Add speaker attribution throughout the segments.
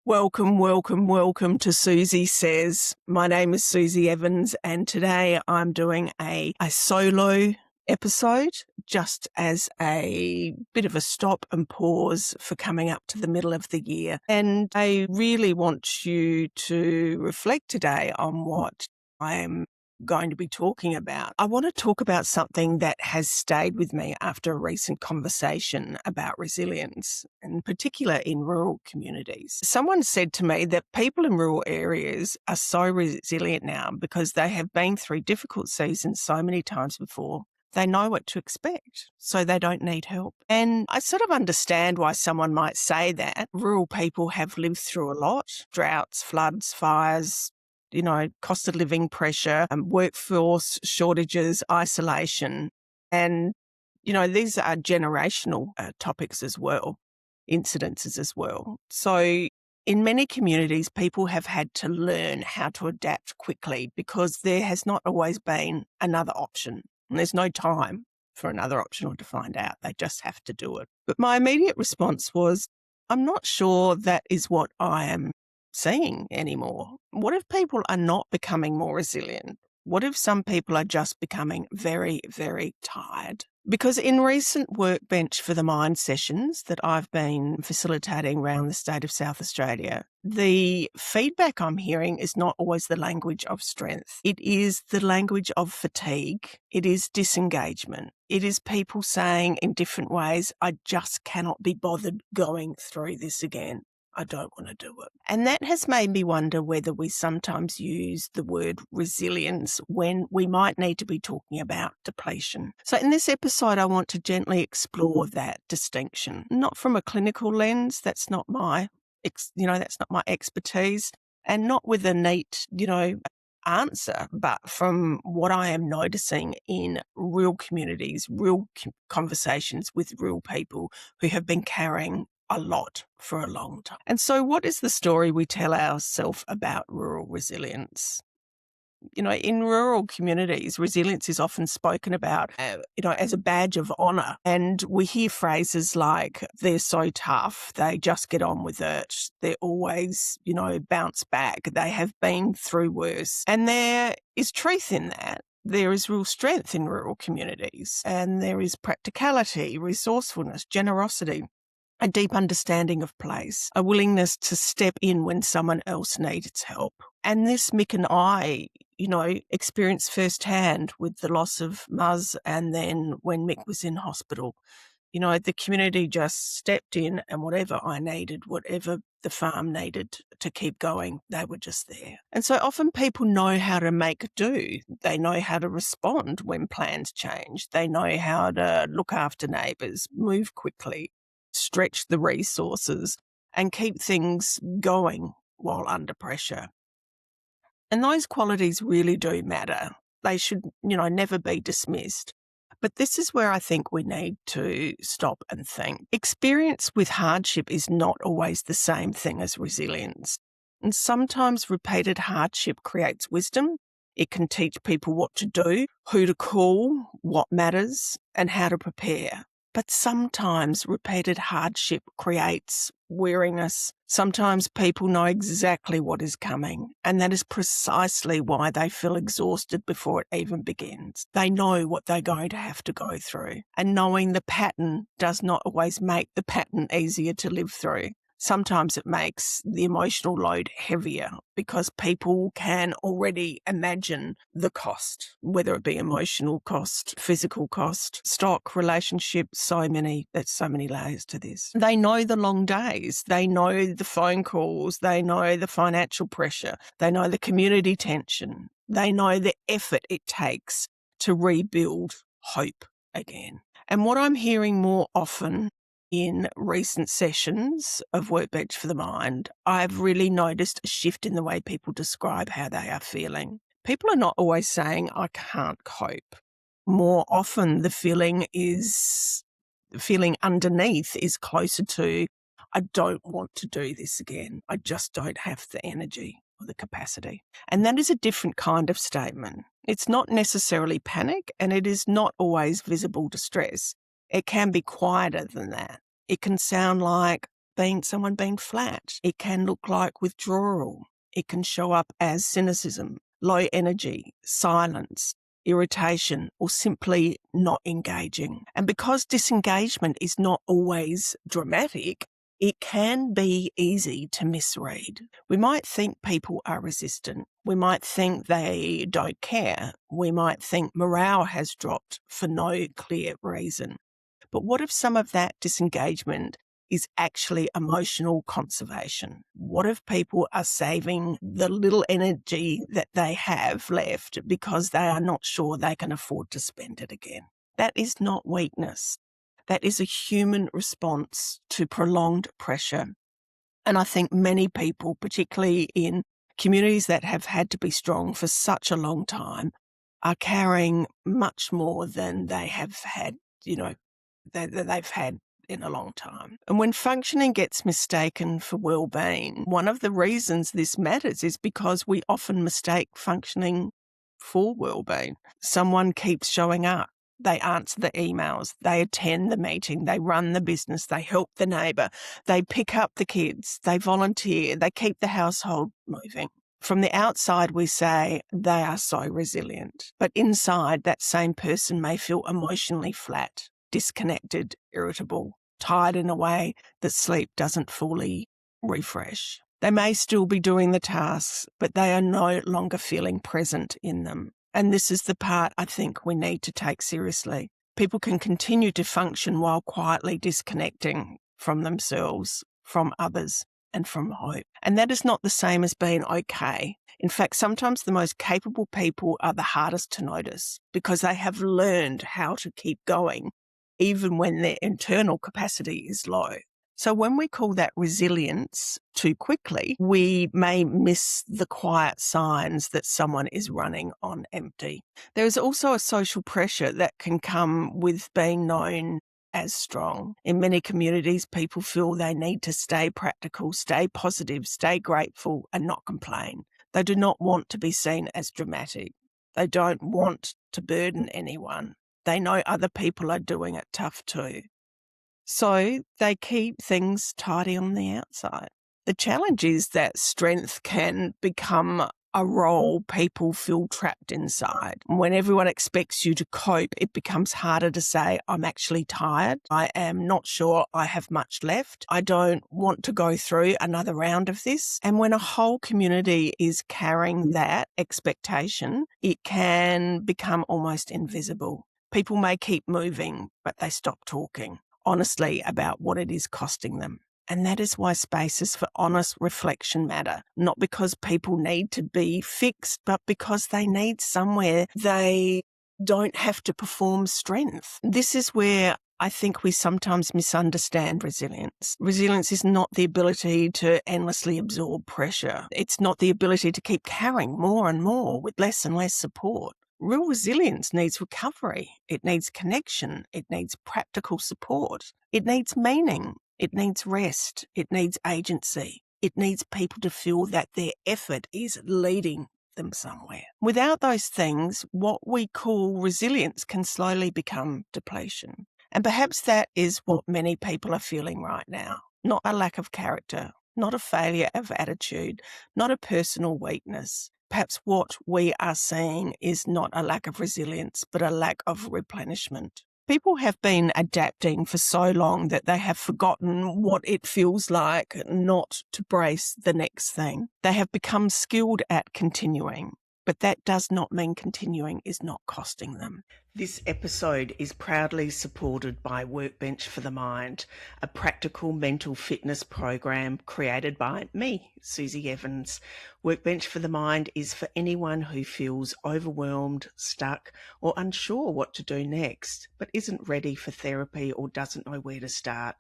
Speaker 1: Welcome, welcome, welcome to Susie Says. My name is Susie Evans, and today I'm doing a solo episode just as a bit of a stop and pause for coming up to the middle of the year. And I really want you to reflect today on what I am going to be talking about. I want to talk about something that has stayed with me after a recent conversation about resilience, in particular in rural communities. Someone said to me that people in rural areas are so resilient now because they have been through difficult seasons so many times before. They know what to expect, so they don't need help. And I sort of understand why someone might say that. Rural people have lived through a lot: droughts, floods, fires, cost of living pressure, workforce shortages, isolation. And, these are generational topics as well, incidences as well. So in many communities, people have had to learn how to adapt quickly because there has not always been another option. And there's no time for another option or to find out. They just have to do it. But my immediate response was, I'm not sure that is what I am seeing anymore. What if people are not becoming more resilient? What if some people are just becoming very, very tired? Because in recent workbench for the mind sessions that I've been facilitating around the state of South Australia, the feedback I'm hearing is not always the language of strength. It is the language of fatigue. It is disengagement. It is people saying in different ways, I just cannot be bothered going through this again. I don't want to do it. And that has made me wonder whether we sometimes use the word resilience when we might need to be talking about depletion. So in this episode, I want to gently explore that distinction, not from a clinical lens. That's not my, that's not my expertise, and not with a neat, answer, but from what I am noticing in real communities, real conversations with real people who have been carrying a lot for a long time. And so what is the story we tell ourselves about rural resilience? In rural communities, resilience is often spoken about, as a badge of honour. And we hear phrases like, they're so tough, they just get on with it. They're always, bounce back. They have been through worse. And there is truth in that. There is real strength in rural communities, and there is practicality, resourcefulness, generosity, a deep understanding of place, a willingness to step in when someone else needs help. And this Mick and I, experienced firsthand with the loss of Muzz, and then when Mick was in hospital. The community just stepped in, and whatever I needed, whatever the farm needed to keep going, they were just there. And so often people know how to make do. They know how to respond when plans change. They know how to look after neighbours, move quickly, stretch the resources, and keep things going while under pressure. And those qualities really do matter. They should, never be dismissed. But this is where I think we need to stop and think. Experience with hardship is not always the same thing as resilience. And sometimes repeated hardship creates wisdom. It can teach people what to do, who to call, what matters, and how to prepare. But sometimes repeated hardship creates weariness. Sometimes people know exactly what is coming, and that is precisely why they feel exhausted before it even begins. They know what they're going to have to go through, and knowing the pattern does not always make the pattern easier to live through. Sometimes it makes the emotional load heavier because people can already imagine the cost, whether it be emotional cost, physical cost, stock, relationship, there's so many layers to this. They know the long days. They know the phone calls. They know the financial pressure. They know the community tension. They know the effort it takes to rebuild hope again. And what I'm hearing more often in recent sessions of Workbench for the Mind, I've really noticed a shift in the way people describe how they are feeling. People are not always saying, I can't cope. More often, the feeling underneath is closer to, I don't want to do this again. I just don't have the energy or the capacity. And that is a different kind of statement. It's not necessarily panic, and it is not always visible distress. It can be quieter than that. It can sound like, someone being flat. It can look like withdrawal. It can show up as cynicism, low energy, silence, irritation, or simply not engaging. And because disengagement is not always dramatic, it can be easy to misread. We might think people are resistant. We might think they don't care. We might think morale has dropped for no clear reason. But what if some of that disengagement is actually emotional conservation? What if people are saving the little energy that they have left because they are not sure they can afford to spend it again? That is not weakness. That is a human response to prolonged pressure. And I think many people, particularly in communities that have had to be strong for such a long time, are carrying much more than they have had, that they've had in a long time. And when functioning gets mistaken for well-being, one of the reasons this matters is because we often mistake functioning for well-being. Someone keeps showing up. They answer the emails, they attend the meeting, they run the business, they help the neighbour, they pick up the kids, they volunteer, they keep the household moving. From the outside, we say they are so resilient, but inside, that same person may feel emotionally flat, disconnected, irritable, tired in a way that sleep doesn't fully refresh. They may still be doing the tasks, but they are no longer feeling present in them. And this is the part I think we need to take seriously. People can continue to function while quietly disconnecting from themselves, from others, and from hope. And that is not the same as being okay. In fact, sometimes the most capable people are the hardest to notice because they have learned how to keep going even when their internal capacity is low. So when we call that resilience too quickly, we may miss the quiet signs that someone is running on empty. There is also a social pressure that can come with being known as strong. In many communities, people feel they need to stay practical, stay positive, stay grateful, and not complain. They do not want to be seen as dramatic. They don't want to burden anyone. They know other people are doing it tough too. So they keep things tidy on the outside. The challenge is that strength can become a role people feel trapped inside. When everyone expects you to cope, it becomes harder to say, I'm actually tired. I am not sure I have much left. I don't want to go through another round of this. And when a whole community is carrying that expectation, it can become almost invisible. People may keep moving, but they stop talking honestly about what it is costing them. And that is why spaces for honest reflection matter, not because people need to be fixed, but because they need somewhere they don't have to perform strength. This is where I think we sometimes misunderstand resilience. Resilience is not the ability to endlessly absorb pressure. It's not the ability to keep carrying more and more with less and less support. Real resilience needs recovery. It needs connection. It needs practical support. It needs meaning. It needs rest. It needs agency. It needs people to feel that their effort is leading them somewhere. Without those things, what we call resilience can slowly become depletion. And perhaps that is what many people are feeling right now. Not a lack of character, not a failure of attitude, not a personal weakness. Perhaps what we are seeing is not a lack of resilience, but a lack of replenishment. People have been adapting for so long that they have forgotten what it feels like not to brace the next thing. They have become skilled at continuing, but that does not mean continuing is not costing them. This episode is proudly supported by Workbench for the Mind, a practical mental fitness program created by me, Susie Evans. Workbench for the Mind is for anyone who feels overwhelmed, stuck, or unsure what to do next, but isn't ready for therapy or doesn't know where to start.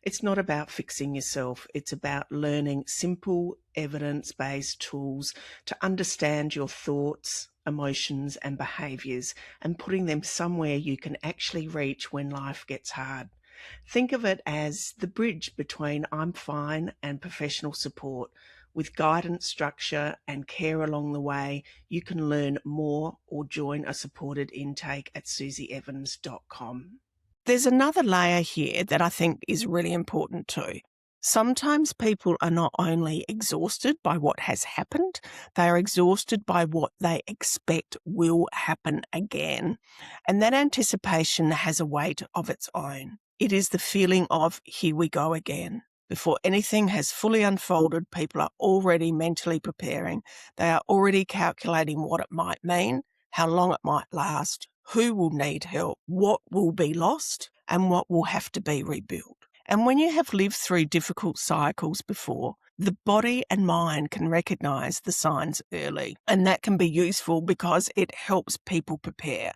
Speaker 1: It's not about fixing yourself. It's about learning simple, evidence-based tools to understand your thoughts, emotions and behaviours and putting them somewhere you can actually reach when life gets hard. Think of it as the bridge between I'm fine and professional support. With guidance, structure and care along the way, you can learn more or join a supported intake at susieevans.com. There's another layer here that I think is really important too. Sometimes people are not only exhausted by what has happened, they are exhausted by what they expect will happen again. And that anticipation has a weight of its own. It is the feeling of, here we go again. Before anything has fully unfolded, people are already mentally preparing. They are already calculating what it might mean, how long it might last, who will need help, what will be lost, and what will have to be rebuilt. And when you have lived through difficult cycles before, the body and mind can recognise the signs early. And that can be useful because it helps people prepare.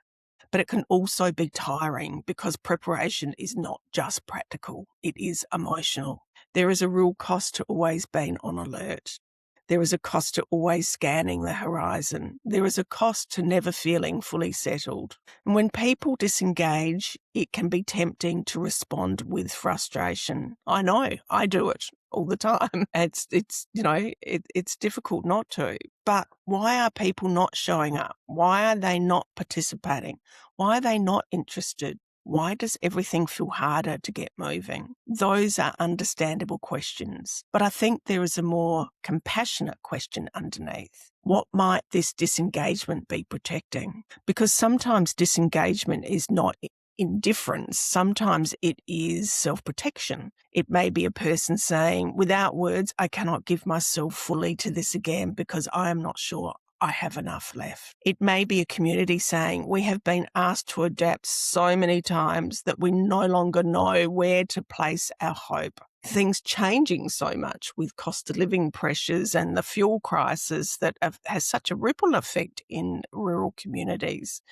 Speaker 1: But it can also be tiring because preparation is not just practical, it is emotional. There is a real cost to always being on alert. There is a cost to always scanning the horizon. There is a cost to never feeling fully settled. And when people disengage, it can be tempting to respond with frustration. I know, I do it all the time. It's difficult not to. But why are people not showing up? Why are they not participating? Why are they not interested? Why does everything feel harder to get moving? Those are understandable questions, but I think there is a more compassionate question underneath. What might this disengagement be protecting? Because sometimes disengagement is not indifference. Sometimes it is self-protection. It may be a person saying, without words, I cannot give myself fully to this again because I am not sure I have enough left. It may be a community saying, we have been asked to adapt so many times that we no longer know where to place our hope. Things changing so much with cost of living pressures and the fuel crisis that has such a ripple effect in rural communities.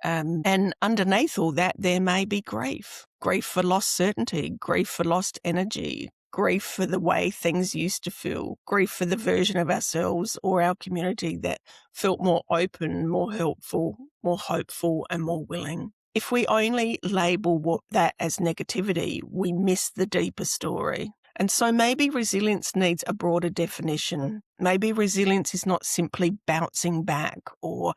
Speaker 1: And underneath all that, there may be grief for lost certainty, grief for lost energy, grief for the way things used to feel, grief for the version of ourselves or our community that felt more open, more helpful, more hopeful, and more willing. If we only label that as negativity, we miss the deeper story. And so maybe resilience needs a broader definition. Maybe resilience is not simply bouncing back or,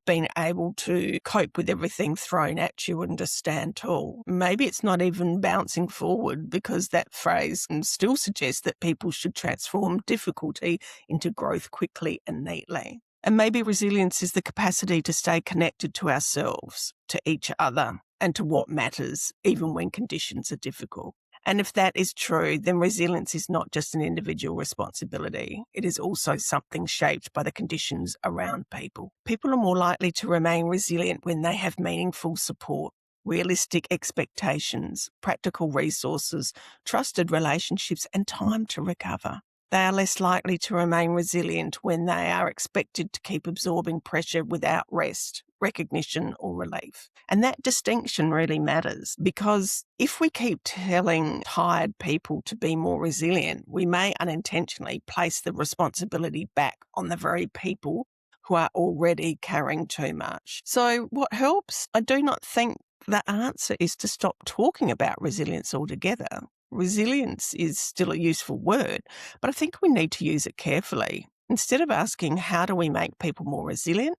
Speaker 1: being able to cope with everything thrown at you and just stand tall. Maybe it's not even bouncing forward, because that phrase still suggests that people should transform difficulty into growth quickly and neatly. And maybe resilience is the capacity to stay connected to ourselves, to each other, and to what matters, even when conditions are difficult. And if that is true, then resilience is not just an individual responsibility. It is also something shaped by the conditions around people. People are more likely to remain resilient when they have meaningful support, realistic expectations, practical resources, trusted relationships, and time to recover. They are less likely to remain resilient when they are expected to keep absorbing pressure without rest, recognition, or relief. And that distinction really matters, because if we keep telling tired people to be more resilient, we may unintentionally place the responsibility back on the very people who are already carrying too much. So what helps? I do not think the answer is to stop talking about resilience altogether. Resilience is still a useful word, but I think we need to use it carefully. Instead of asking, how do we make people more resilient?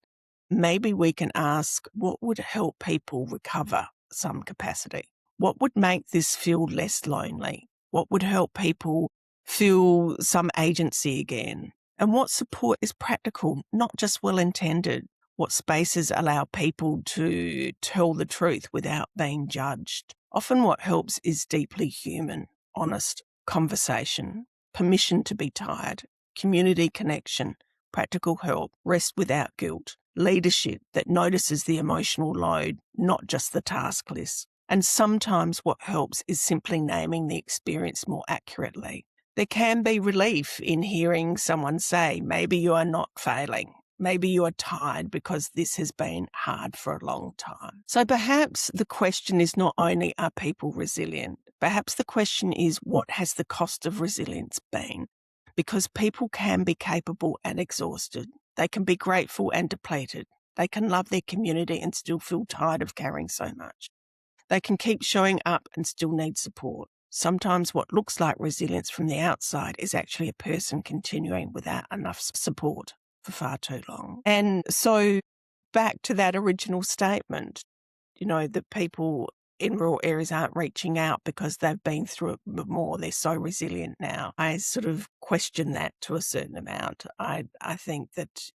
Speaker 1: Maybe we can ask, what would help people recover some capacity? What would make this feel less lonely? What would help people feel some agency again? And what support is practical, not just well-intended? What spaces allow people to tell the truth without being judged? Often what helps is deeply human, honest conversation, permission to be tired, community connection, practical help, rest without guilt, leadership that notices the emotional load, not just the task list. And sometimes what helps is simply naming the experience more accurately. There can be relief in hearing someone say, maybe you are not failing. Maybe you are tired because this has been hard for a long time. So perhaps the question is not only, are people resilient? Perhaps the question is, what has the cost of resilience been? Because people can be capable and exhausted. They can be grateful and depleted. They can love their community and still feel tired of carrying so much. They can keep showing up and still need support. Sometimes what looks like resilience from the outside is actually a person continuing without enough support for far too long. And so back to that original statement, that people in rural areas aren't reaching out because they've been through it more. They're so resilient now. I sort of question that to a certain amount. I think that,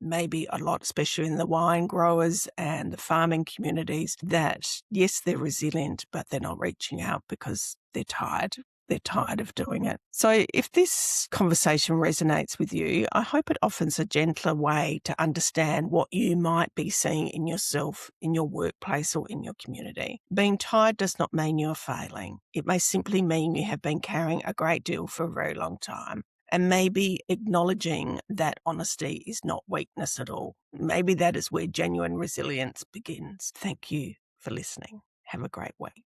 Speaker 1: maybe a lot, especially in the wine growers and the farming communities, that yes, they're resilient, but they're not reaching out because they're tired. They're tired of doing it. So if this conversation resonates with you, I hope it offers a gentler way to understand what you might be seeing in yourself, in your workplace or in your community. Being tired does not mean you're failing. It may simply mean you have been carrying a great deal for a very long time. And maybe acknowledging that honesty is not weakness at all. Maybe that is where genuine resilience begins. Thank you for listening. Have a great week.